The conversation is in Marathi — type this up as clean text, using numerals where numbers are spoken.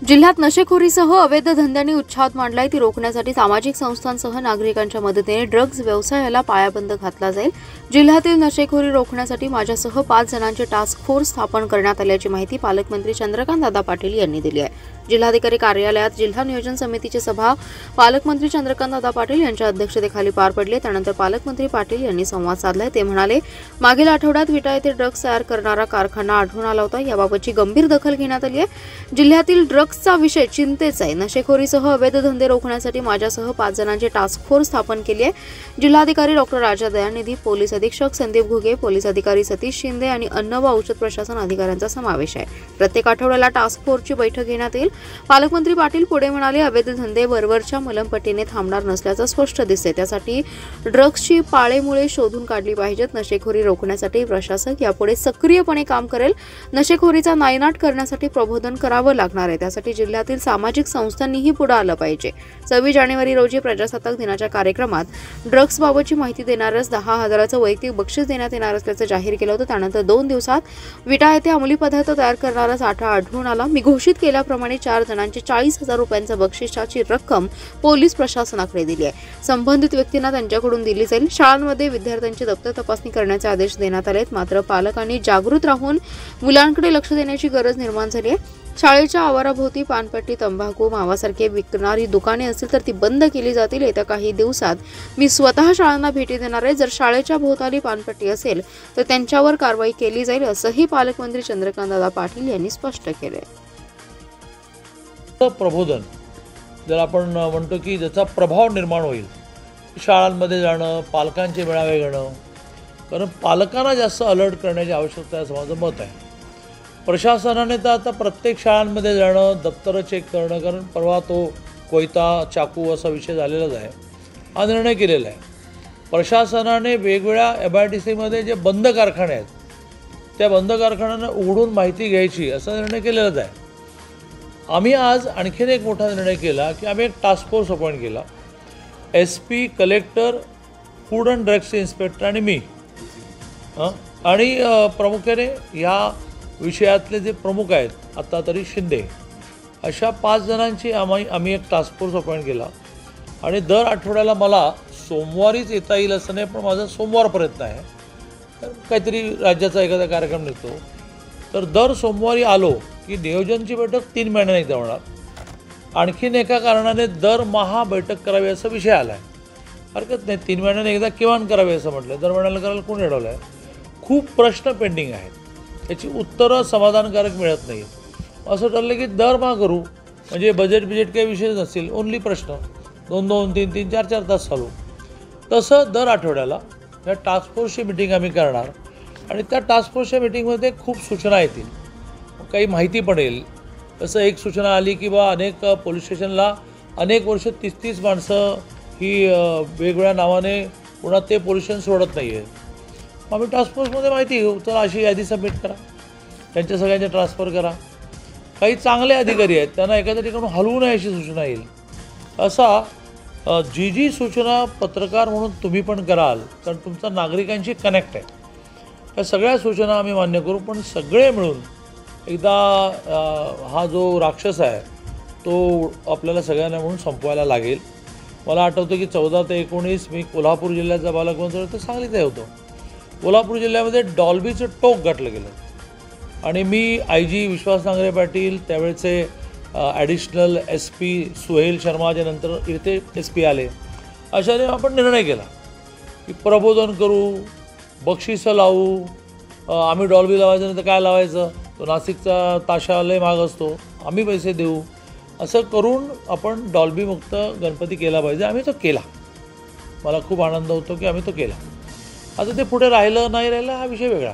जिल्ह्यात नशेखोरीसह अवैध धंद्यांनी उच्छाद मांडलाय ती रोखण्यासाठी सामाजिक संस्थांसह नागरिकांच्या मदतीने ड्रग्ज व्यवसायाला पायाबंद घातला जाईल। जिल्ह्यातील नशेखोरी रोखण्यासाठी माझ्यासह 5 जणांची टास्क फोर्स स्थापन करण्यात आल्याची माहिती पालकमंत्री चंद्रकांत दादा पाटील यांनी दिली आहे। जिल्हाधिकारी कार्यालयात जिल्हा नियोजन समितीची सभा पालकमंत्री चंद्रकांत दादा पाटील यांच्या अध्यक्षतेखाली पार पडली। त्यानंतर पालकमंत्री पाटील यांनी संवाद साधलाय। ते म्हणाले, मागील आठवड्यात विटा येथे ड्रग्ज तयार करणारा कारखाना आढळून आला होता। याबाबतची गंभीर दखल घेण्यात आली आहे। जिल्ह्यातील ड्रग्जचा विषय चिंतेचा आहे। नशेखोरीसह अवैध धंदे रोखण्यासाठी माझ्यासह 5 जणांची टास्क फोर्स स्थापन केली आहे। जिल्हाधिकारी डॉक्टर राजा दयानिधी, पोलीस अधीक्षक संदीप घुगे, पोलीस अधिकारी सतीश शिंदे आणि अन्न व औषध प्रशासन अधिकाऱ्यांचा समावेश आहे। प्रत्येक आठवड्याला टास्क फोर्सची बैठक घेण्यात येईल। पालकमंत्री पाटील पुढे म्हणाले, अवैध धंदे वरवरच्या मलमपट्टीने थांबणार नसल्याचं स्पष्ट दिसते। त्यासाठी ड्रग्जची पाळेमुळे शोधून काढली पाहिजेत। नशेखोरी रोखण्यासाठी प्रशासक यापुढे सक्रियपणे काम करेल। नशेखोरीचा नायनाट करण्यासाठी प्रबोधन करावं लागणार आहे। त्यासाठी जिल्ह्यातील सामाजिक संस्थांनीही पुढे आलं पाहिजे। 26 जानेवारी रोजी प्रजासत्ताक दिनाच्या कार्यक्रमात ड्रग्जबाबतची माहिती देणाऱ्यास 10,000चं वैयक्तिक बक्षीस देण्यात येणार असल्याचं जाहीर केलं होतं। त्यानंतर 2 दिवसात विटा येथे अंमली पदार्थ तयार करणारा साठा आढळून आला। मी घोषित केल्याप्रमाणे 4 जणांची 40,000 रुपयांच्या बक्षिसाची रक्कम पोलीस प्रशासनाकडे दिली आहे। संबंधित व्यक्तींना त्यांच्याकडून दिली जाईल। शाळांमध्ये विद्यार्थ्यांची दप्तर तपासणी करण्याचे आदेश देण्यात आलेत। मात्र पालकांनी जागृत राहून मुलांकडे लक्ष देण्याची गरज निर्माण झाली आहे। शाळेच्या आवाराभोवती पानपट्टी, तंबाखू, मावासारखे विकणारी दुकाने असतील तर ती बंद केली जातील। येत्या काही दिवसात मी स्वतः शाळांना भेटी देणार आहे। जर शाळेच्या भोवताली पानपट्टी असेल तर त्यांच्यावर कारवाई केली जाईल, असंही पालकमंत्री चंद्रकांत दादा पाटील यांनी स्पष्ट केले। प्रबोधन जर आपण म्हणतो की ज्याचा प्रभाव निर्माण होईल, शाळांमध्ये जाणं, पालकांचे मेळावे घेणं, कारण पालकांना जास्त अलर्ट करण्याची आवश्यकता आहे असं माझं मत आहे। प्रशासनाने तर आता प्रत्येक शाळांमध्ये जाणं, दप्तरं चेक करणं, कारण परवा तो कोयता चाकू असा विषय झालेलाच आहे, हा निर्णय केलेला आहे। प्रशासनाने वेगवेगळ्या MIDCमध्ये जे बंद कारखाने आहेत त्या बंद कारखान्यांना उघडून माहिती घ्यायची असा निर्णय केलेलाच आहे। आम्ही आज आणखीन एक मोठा निर्णय केला की आम्ही एक टास्क फोर्स अपॉइंट केला। SP, collector, food and drugs inspector आणि मी आणि प्रामुख्याने ह्या विषयातले जे प्रमुख आहेत आता तरी शिंदे, अशा 5 जणांची आम्ही एक टास्क फोर्स अपॉइंट केला। आणि दर आठवड्याला मला सोमवारीच येता येईल असं नाही, पण माझा सोमवार प्रयत्न आहे, काहीतरी राज्याचा एखादा कार्यक्रम निघतो तर दर सोमवारी आलो की नियोजनची बैठक 3 महिन्यांनी एकदा होणार। आणखीन एका कारणाने दरमहा बैठक करावी असा विषय आला आहे। हरकत नाही, 3 महिन्यांनी एकदा किमान करावी असं म्हटलं, दर महिन्याला करायला कोण अडवलं आहे? खूप प्रश्न पेंडिंग आहेत, त्याची उत्तरं समाधानकारक मिळत नाही। असं ठरलं की दरमहा करू, म्हणजे बजेट काही विषय नसतील, ओन्ली प्रश्न 2-2, 3-3, 4-4 तास चालू। तसं दर आठवड्याला या टास्क फोर्सची मिटिंग आम्ही करणार आणि त्या टास्क फोर्सच्या मिटिंगमध्ये खूप सूचना येतील, काही माहिती पण येईल। तसं एक सूचना आली की बा अनेक पोलीस स्टेशनला अनेक वर्ष 30-30 माणसं ही वेगवेगळ्या नावाने पुन्हा ते पोलीस स्टेशन सोडत नाही आहे। आम्ही टास्क फोर्समध्ये माहिती घेऊ, तर अशी यादी सबमिट करा, त्यांच्या सगळ्यांचे ट्रान्सफर करा। काही चांगले अधिकारी आहेत त्यांना एखाद्या ठिकाणी हलवू नये अशी सूचना येईल। असा जी सूचना पत्रकार म्हणून तुम्ही पण कराल, कारण तुमचा नागरिकांशी कनेक्ट आहे, या सगळ्या सूचना आम्ही मान्य करू। पण सगळे मिळून एकदा हा जो राक्षस आहे तो आपल्याला सगळ्यांना म्हणून संपवायला लागेल। मला आठवतं की 14 ते 19 मी कोल्हापूर जिल्ह्याचा पालकमंत्री होतो, सांगलीचा होतो। कोल्हापूर जिल्ह्यामध्ये डॉल्बीचं टोक गाठलं गेलं आणि मी IG विश्वास नांगरे पाटील, त्यावेळेचे ॲडिशनल SP सुहेल शर्मा, जे नंतर इथे SP आले, अशाने आपण निर्णय केला की प्रबोधन करू, बक्षिसं लावू। आम्ही डॉल्बी लावायचं नाही तर काय लावायचं, तो नाशिकचा ताशा लय महाग असतो, आम्ही पैसे देऊ, असं करून आपण डॉल्बी मुक्त गणपती केला पाहिजे। आम्ही तो केला, मला खूप आनंद होतो की आम्ही तो केला। आता ते पुढे राहिलं नाही राहिलं हा विषय वेगळा।